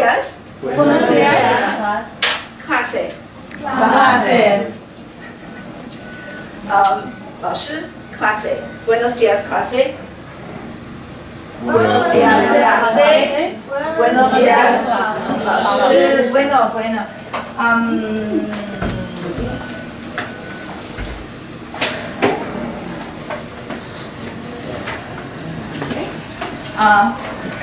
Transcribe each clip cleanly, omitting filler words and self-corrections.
días. Buenos días. Clase. Clase. 老师 clase. Buenos días clase. Buenos días, clase. Buenos días 老师 bueno.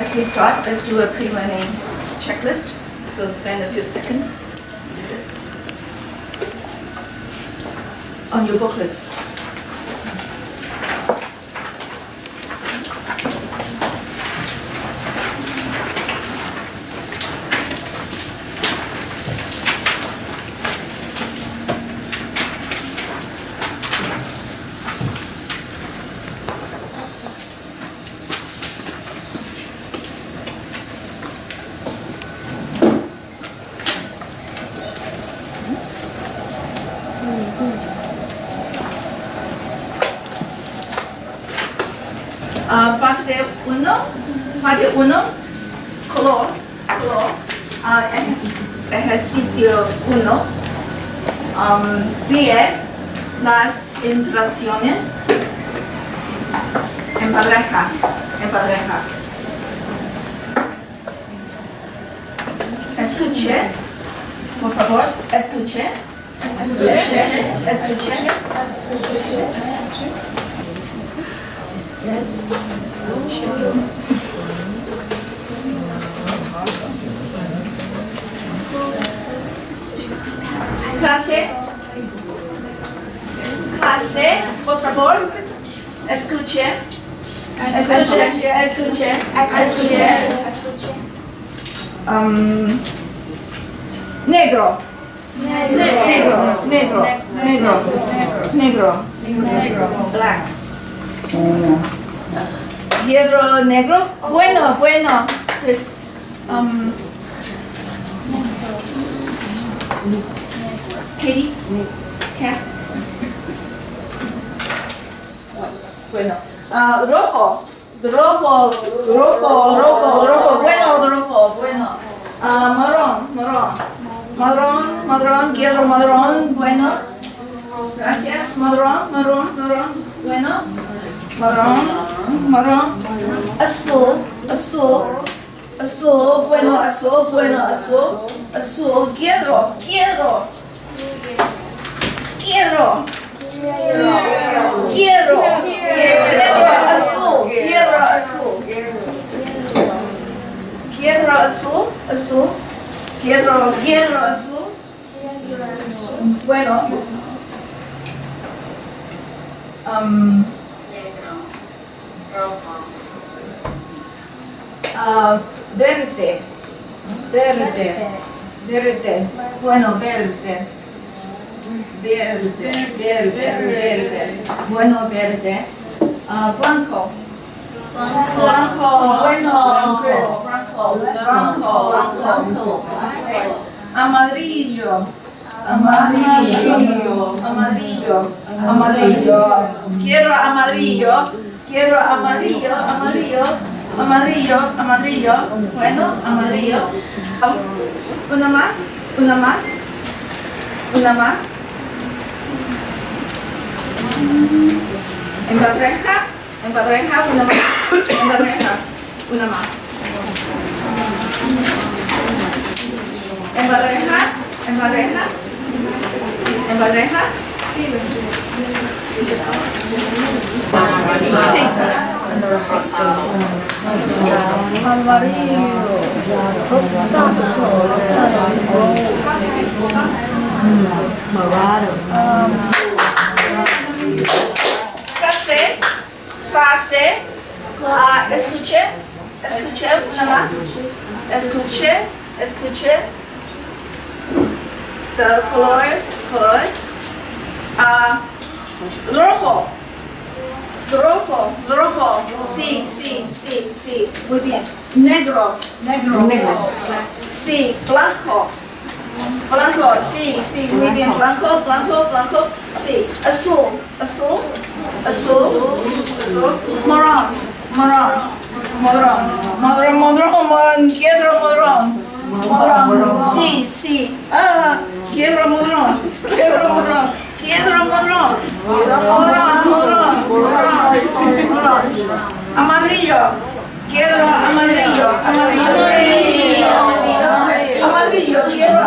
As we start, let's do a pre-learning checklist. So spend a few seconds to do this. On your booklet. Parte uno, color, ejercicio 1, lee las instrucciones en pareja. Escuche, por favor, escuche. Clase, por favor, escuche. Negro. Black. Quiero negro. Bueno. Pues, Katie? Cat? Bueno. Rojo. Bueno. Marrón. Quiero marrón. Bueno. Gracias. Marrón. Bueno. Marrón. Azul. Bueno. Azul. Quiero. Azul. Quiero azul. Bueno. Verde. Bueno, verde. Bueno, verde. Blanco. Bueno, Chris. Blanco. Amarillo. Quiero amarillo. Bueno, amarillo. Una más. En pareja, una más. En pareja. Clase. Escuche una más. Escuche. The colores. Rojo. Sí. Muy bien. Negro. Sí. Blanco. Sí. Muy bien. Blanco. Sí. Azul. Marrón. Quiero marrón. Sì, sì. Quiero morón. Amarillo. Quiero amarillo. Sí, amarillo. Quiero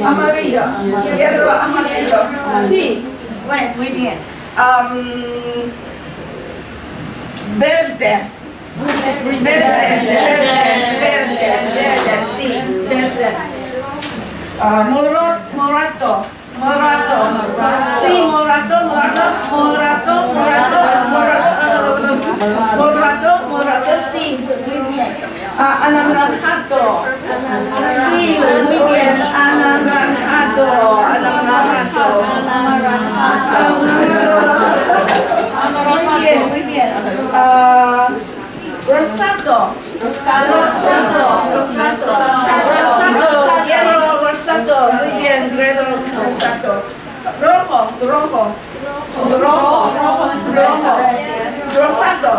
amarillo. Quiero amarillo. Sí. Bueno, muy bien. Verde. Sí, verde. Morato. Sí, morato. Sí, muy bien. Anaranjado. Sí, muy bien. Anaranjado. Muy bien. Rosado. Quiero rosado. Muy bien, quiero rosado. Rojo. Rosado.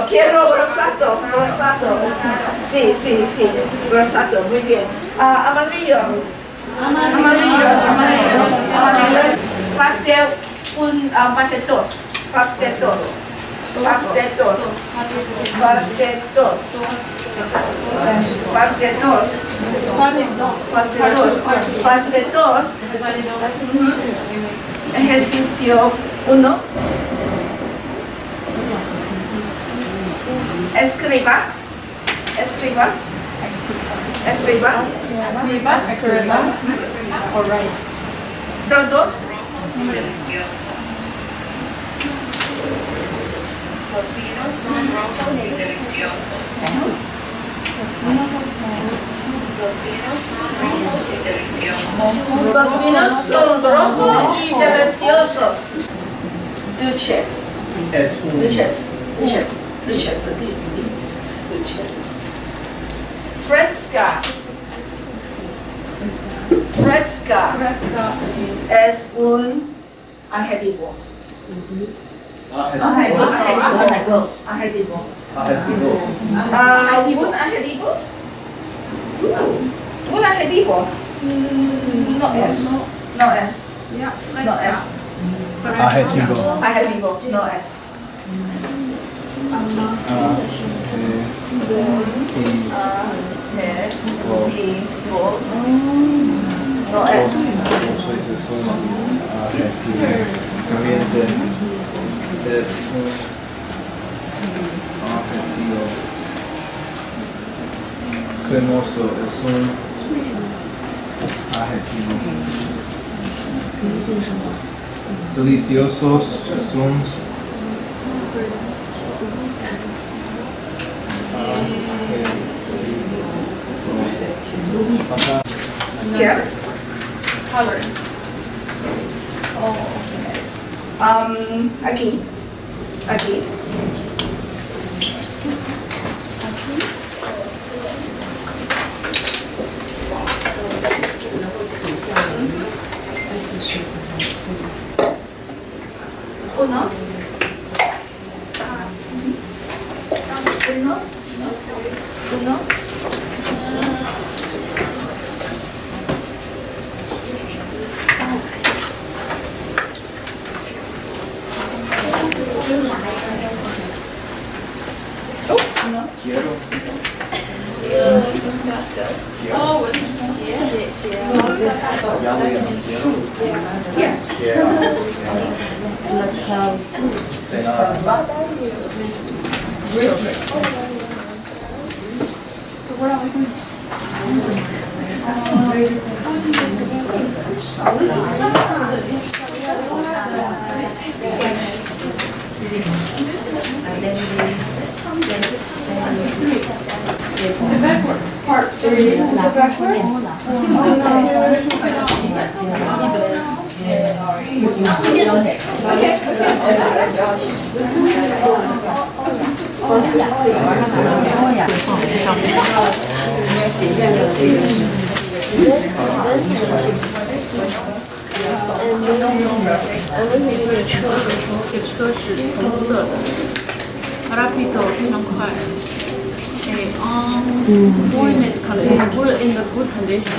Quiero rosado. Sí. Rosado, muy bien. Amarillo. Parte 2. Ejercicio 1. Escriba. Los dos. Son deliciosos. Los vinos son rojos y deliciosos. Los vinos son rojos y deliciosos. Los vinos son rojos y deliciosos. Duches. Fresca. Es un adjetivo. Un adjetivo. No es. Adjetivo, no es. No es. Cremoso es un adjetivo. Deliciosos es un Here. Color. Aquí. Uno. Oops, no. quiero. Part 3 is it backwards? rapito 非常快。Okay, more in its condition, good in the good condition.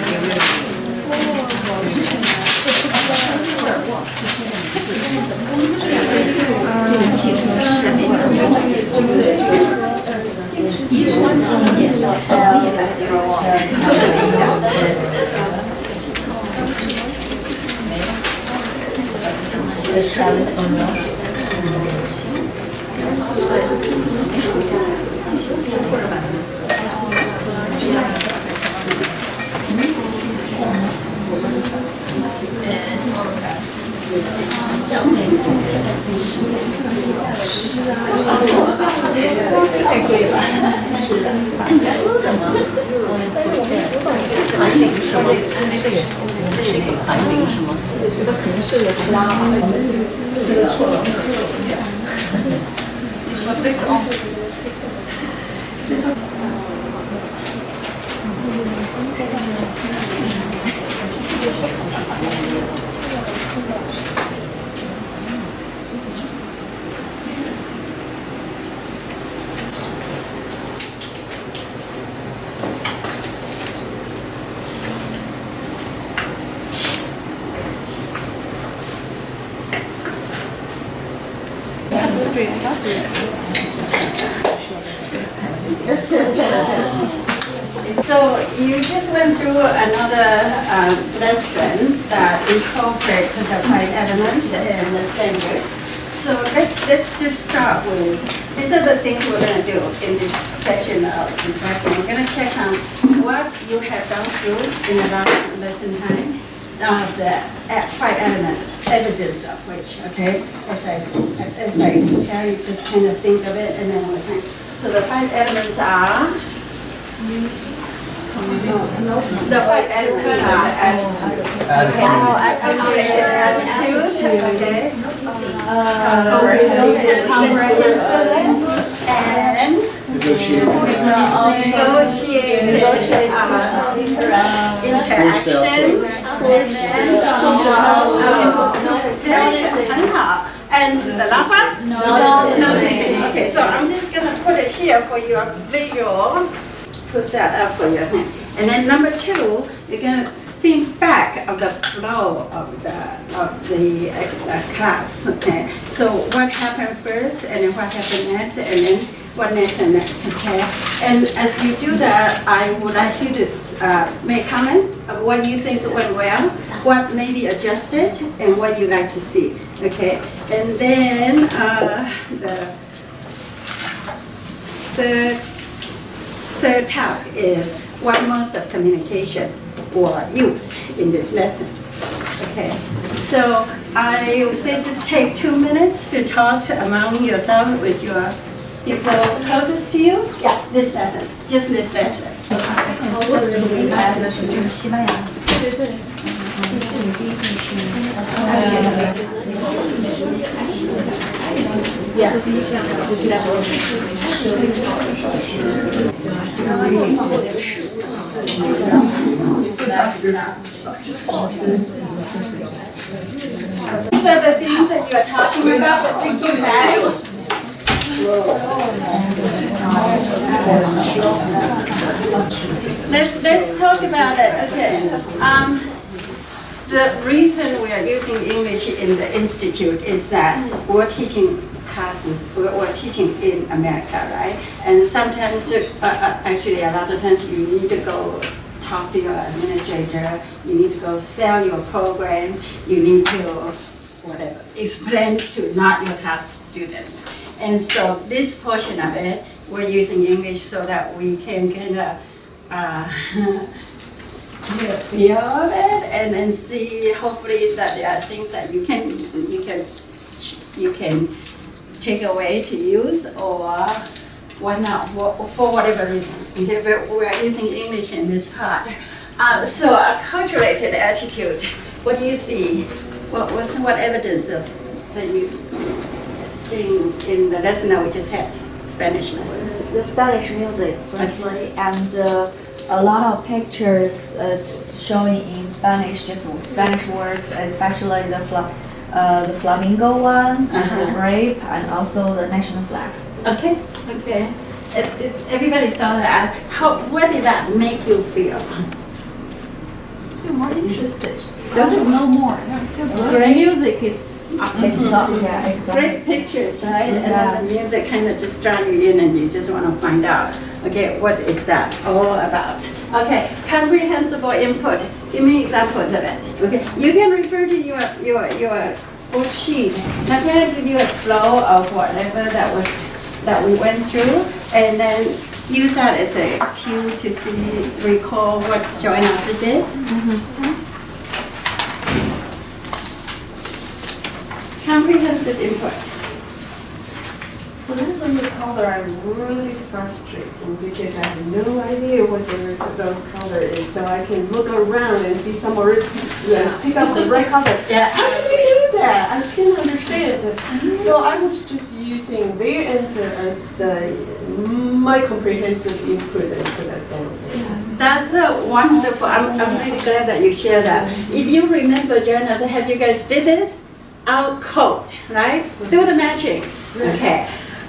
So you just went through another lesson that incorporates the 5 elements and the standard. So let's just start with, these are the things we're going to do in this session of introduction. We're going to check on what you have gone through in the last lesson time, the 5 elements, evidence of which, okay? As I tell you, just kind of think of it and then we'll time. So the 5 elements are, the 5 elements are attitude, okay? And Negotiate. interaction, and the last one? Noticing. Okay, so I'm just going to put it here for your visual. Put that up for you. And then number 2, you're going to think back of the flow of the class. Okay. So what happened first, and then what happened next, and then what next and next. Okay. And as you do that, I would like you to make comments of what you think went well, what may be adjusted, and what you like to see. Okay. And then the third task is what modes of communication were used in this lesson. Okay, so I would say just take 2 minutes to talk among yourself with your people closest to you. Yeah, this lesson, just this lesson. These are the things that you are talking about, that thinking back. Let's talk about it. Okay. The reason we are using English in the institute is that we're teaching classes, we're teaching in America, right? And sometimes, actually a lot of times you need to go talk to your administrator, you need to go sell your program, you need to explain to not your class students. And so this portion of it, we're using English so that we can kind of get a feel of it and then see hopefully that there are things that you can take away to use, or why not, for whatever reason. Okay, but we are using English in this part. So a cultivated attitude, what do you see? What evidence that you seeing in the lesson that we just had, Spanish lesson? The Spanish music, firstly, and a lot of pictures showing in Spanish, just Spanish words, especially the flamingo one, and the grape, and also the national flag. Okay, okay. It's everybody saw that. What did that make you feel? You're more interested. Does it? Know more. Great. Music is Yeah, exactly. Great pictures, right? And then the music kind of just draw you in and you just want to find out, okay, what is that all about? Okay, comprehensible input. Give me examples of it. Okay, you can refer to your full sheet. Now try to give you a flow of whatever that we went through, and then use that as a cue to recall what Joanne did. Comprehensive input. When the color, I'm really frustrated because I have no idea what those color is. So I can look around and see some already pick up the right color. Yeah. How do we do that? I can't understand it. So I was just using their answer as my comprehensive input into that thing. That's wonderful. I'm really glad that you share that. If you remember, Joanne, I said, have you guys did this? Out code, right? Do the matching. Okay.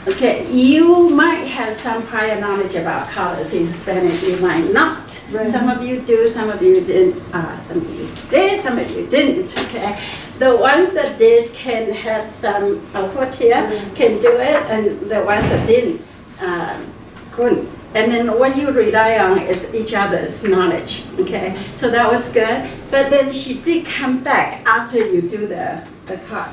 Okay. You might have some prior knowledge about colors in Spanish. You might not. Right. Some of you do. Some of you didn't. Some of you did. Some of you didn't. Okay. The ones that did can have some output here, can do it, and the ones that didn't couldn't. And then what you rely on is each other's knowledge, okay? So that was good. But then she did come back after you do the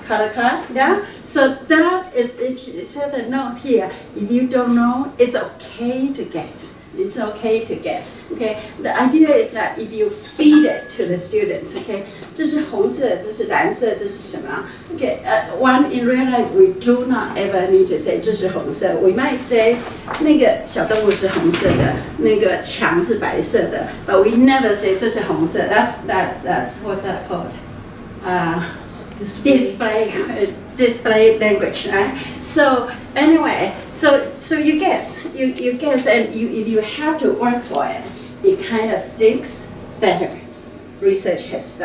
color card, yeah? So that is, it's a note here. If you don't know, it's okay to guess. It's okay to guess, okay? The idea is that if you feed it to the students, okay? 这是红色，这是蓝色，这是什么？ Okay, one in real life we do not ever need to say 这是红色。We might say 那个小动物是红色的，那个墙是白色的，but we never say 这是红色。That's what's that called? Display language, right? So anyway, so you guess, you guess, and if you have to work for it, it kind of sticks better. Research has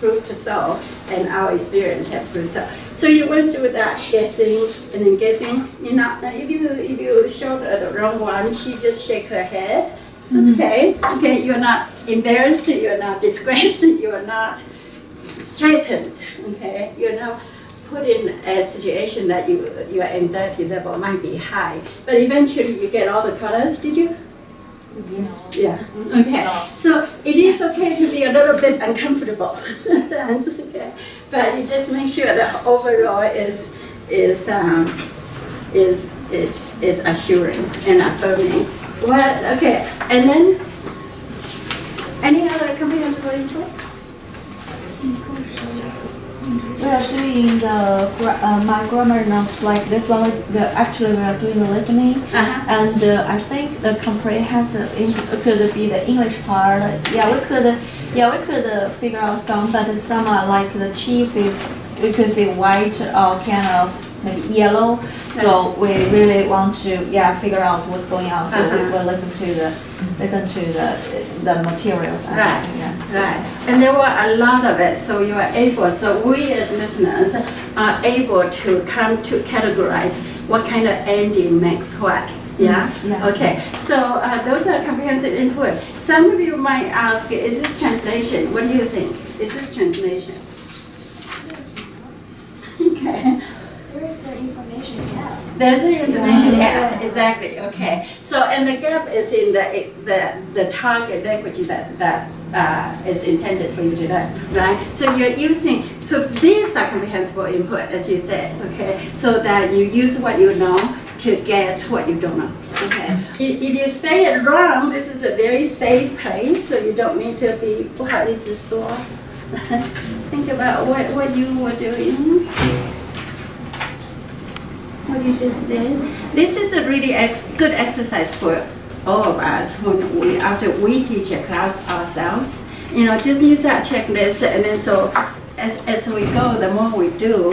proved so, and our experience has proved so. So you went through that guessing, and then guessing. You know, if you showed her the wrong one, she just shake her head. It's okay. Okay, you're not embarrassed. You're not disgraced. You're not threatened, okay? You're not put in a situation that your anxiety level might be high. But eventually you get all the colors, did you? Yeah, okay. So it is okay to be a little bit uncomfortable. That's okay. But you just make sure that overall is assuring and affirming. What, okay, and then any other comprehensive input? We are doing my grammar notes like this one. We are doing the listening, and I think the comprehensive could be the English part. We could figure out some, but some are like the cheese is we could say white or kind of maybe yellow. So we really want to figure out what's going on. So we will listen to the materials. Right, right. And there were a lot of it, so you are able. So we as listeners are able to come to categorize what kind of ending makes what. Yeah? Okay. So those are comprehensive input. Some of you might ask, is this translation? What do you think? Is this translation? Okay. There is the information gap. There's the information gap, exactly. Okay. So and the gap is in the target language that is intended for you to learn, right? So you're using these are comprehensible input, as you said, okay? So that you use what you know to guess what you don't know. Okay. If you say it wrong, this is a very safe place, so you don't need to be 不好意思说. Think about what you were doing. What you just did. This is a really good exercise for all of us after we teach a class ourselves. You know, just use that checklist, and then so as we go, the more we do,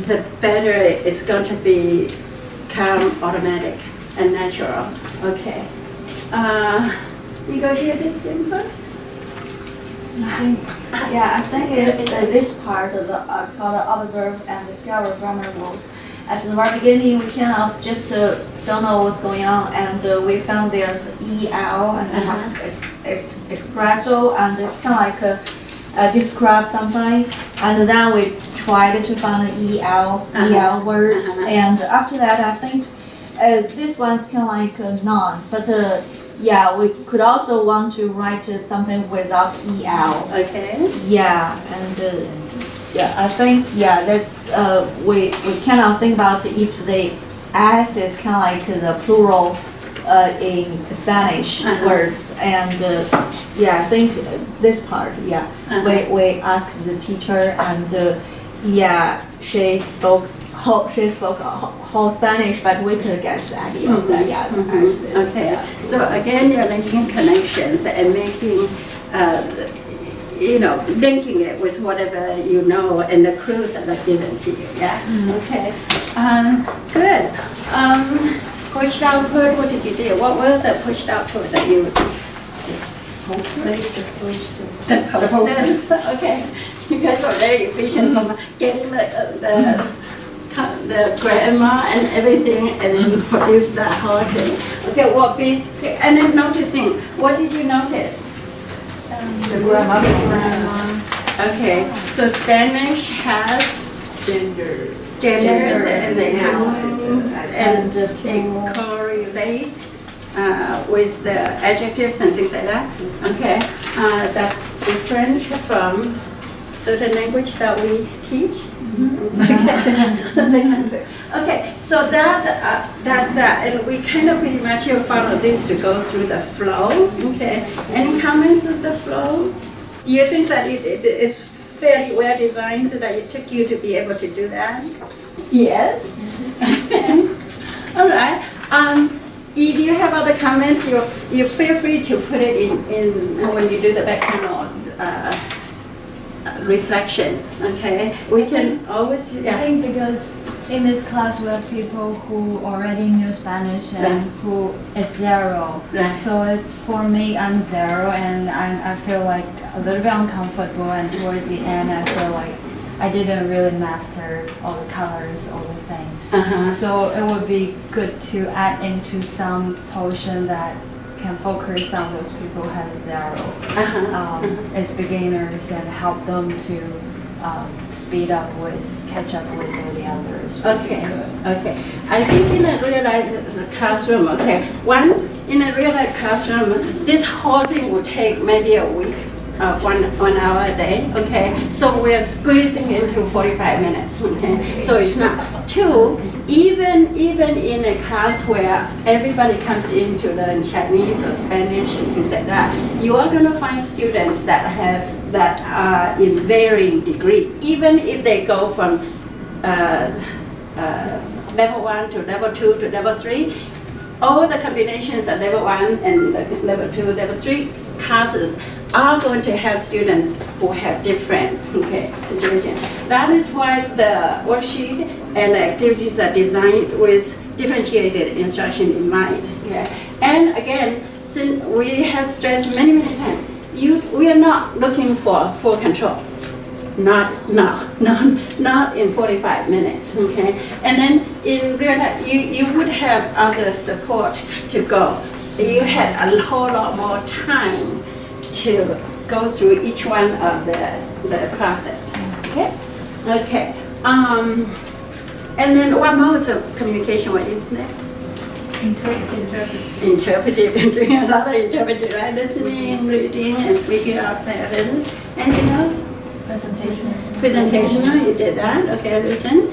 the better it's going to become automatic and natural. Okay. Negotiated input? I think it's this part of the called observe and discover grammar rules. at the very beginning, we kind of just don't know what's going on, and we found there's EL and espresso, and it's kind of like describe something, and then we tried to find the EL words, and after that, I think this one's kind of like non, but yeah, we could also want to write something without EL. Okay. Yeah, and yeah, I think that's we kind of think about if the S is kind of like the plural in Spanish words, and yeah, I think this part, we asked the teacher, and yeah, she spoke whole Spanish, but we could get the idea of that. Yeah, Okay. So again, you're making connections and making, linking it with whatever you know and the clues that are given to you. Yeah. Okay. Good. Pushed output. What did you do? What were the pushed output that you? The posters. Okay. You guys are very efficient from getting the grammar and everything, and then produce the whole thing. Okay, and then noticing, what did you notice? The grammar. Okay, so Spanish has genders and they correlate with the adjectives and things like that. Okay, that's different from certain language that we teach. Okay, so that's that, and we kind of pretty much follow this to go through the flow. Okay, any comments on the flow? Do you think that it is fairly well designed that it took you to be able to do that? Yes. Okay. All right. If you have other comments, you feel free to put it in when you do the back panel. Reflection, okay? We can always, I think because in this class we have people who already knew Spanish and who is zero. Right. So it's for me, I'm zero, and I feel like a little bit uncomfortable, and towards the end I feel like I didn't really master all the colors, all the things. So it would be good to add into some portion that can focus on those people who has zero as beginners and help them to catch up with all the others. Okay. I think in a real life classroom, in a real life classroom, this whole thing will take maybe a week, 1 hour a day, okay? So we're squeezing into 45 minutes, okay? So it's not two, even in a class where everybody comes in to learn Chinese or Spanish and things like that, you are gonna find students that are in varying degree, even if they go from level 1 to level 2 to level 3, all the combinations of level 1 and level 2, level 3 classes are going to have students who have different situations. That is why the worksheet and the activities are designed with differentiated instruction in mind. Okay? And again, since we have stressed many times, we are not looking for full control. Not in 45 minutes, okay? And then in real life, you would have other support to go. You had a whole lot more time to go through each one of the process, okay? Okay. And then what modes of communication were used next? Interpretive, doing a lot of interpretive, right? Listening, reading, and speaking out the evidence. Anything else? Presentational, you did that, okay, written.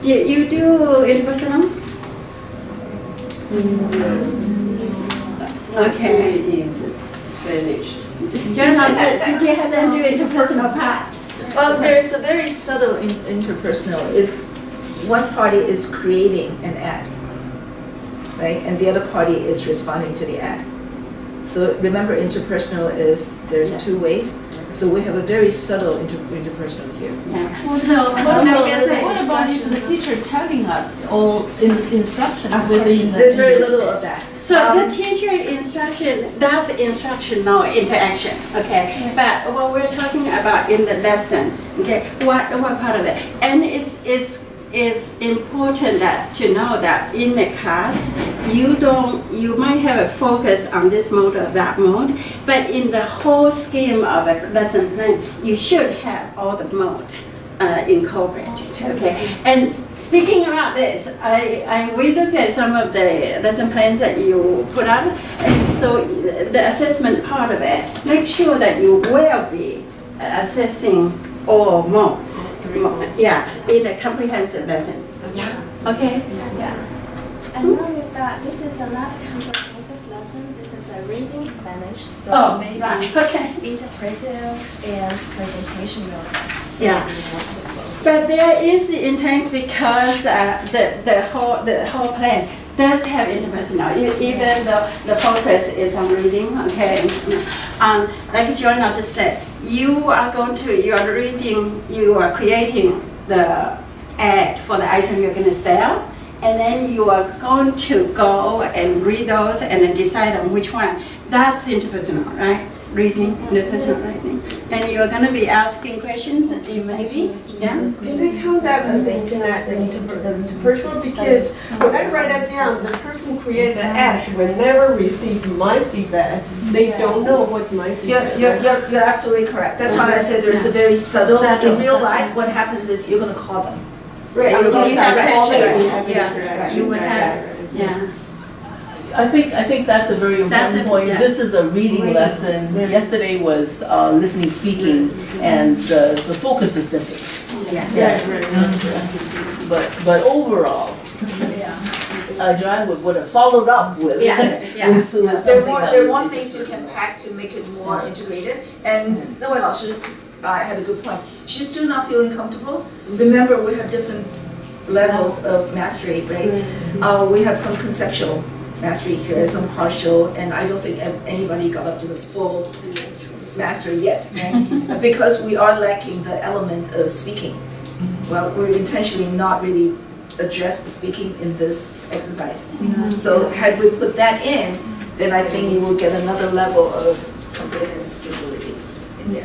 Did you do interpersonal? Okay. In Spanish. Joanne, did you have them do interpersonal part? Well, there is a very subtle interpersonal. Is one party is creating an ad, right, and the other party is responding to the ad. So remember, interpersonal is there's two ways. So we have a very subtle interpersonal here. Yeah. So what about if the teacher telling us all instructions within the There's very little of that. So the teacher instruction, that's instructional interaction, okay? But what we're talking about in the lesson, okay, what part of it? And it's it's important that to know that in the class, you might have a focus on this mode or that mode, but in the whole scheme of a lesson plan, you should have all the mode incorporated. Okay. And speaking about this, we look at some of the lesson plans that you put out, and so the assessment part of it, make sure that you will be assessing all modes. Yeah, in a comprehensive lesson. Yeah. Okay. Yeah. I noticed that this is a not comprehensive lesson. This is a reading Spanish, so Oh, maybe right. Okay. interpretive and presentation notes. Yeah. But there is the intent because the whole plan does have interpersonal, even though the focus is on reading. Okay. Like Joanne also said, you are reading, you are creating the ad for the item you're going to sell, and then you are going to go and read those and then decide on which one. That's interpersonal, right? Reading, interpersonal writing. And you're going to be asking questions, maybe, yeah? Can I count that as interpersonal? Because when I write that down, the person who creates the ads will never receive my feedback. They don't know what's my feedback. You're absolutely correct. That's why I said there's a very subtle, in real life, what happens is you're gonna call them. Right. You're gonna You start have calling questions. them. Yeah, you would have, yeah. I think that's a very That's important a- point. yeah. This is a reading lesson. Yesterday was listening, speaking, and the focus is different. Yeah. But overall, Joanne would have followed up with. Yeah, yeah. with There something are that there are was more things you can pack to make it more integrated. And那位老师 had a good point. She's still not feeling comfortable. Remember, we have different levels of mastery, right? We have some conceptual mastery here, some partial, and I don't think anybody got up to the full mastery yet, right? Because we are lacking the element of speaking. Well, we're intentionally not really address the speaking in this exercise. So had we put that in, then I think you will get another level of comprehensibility in there.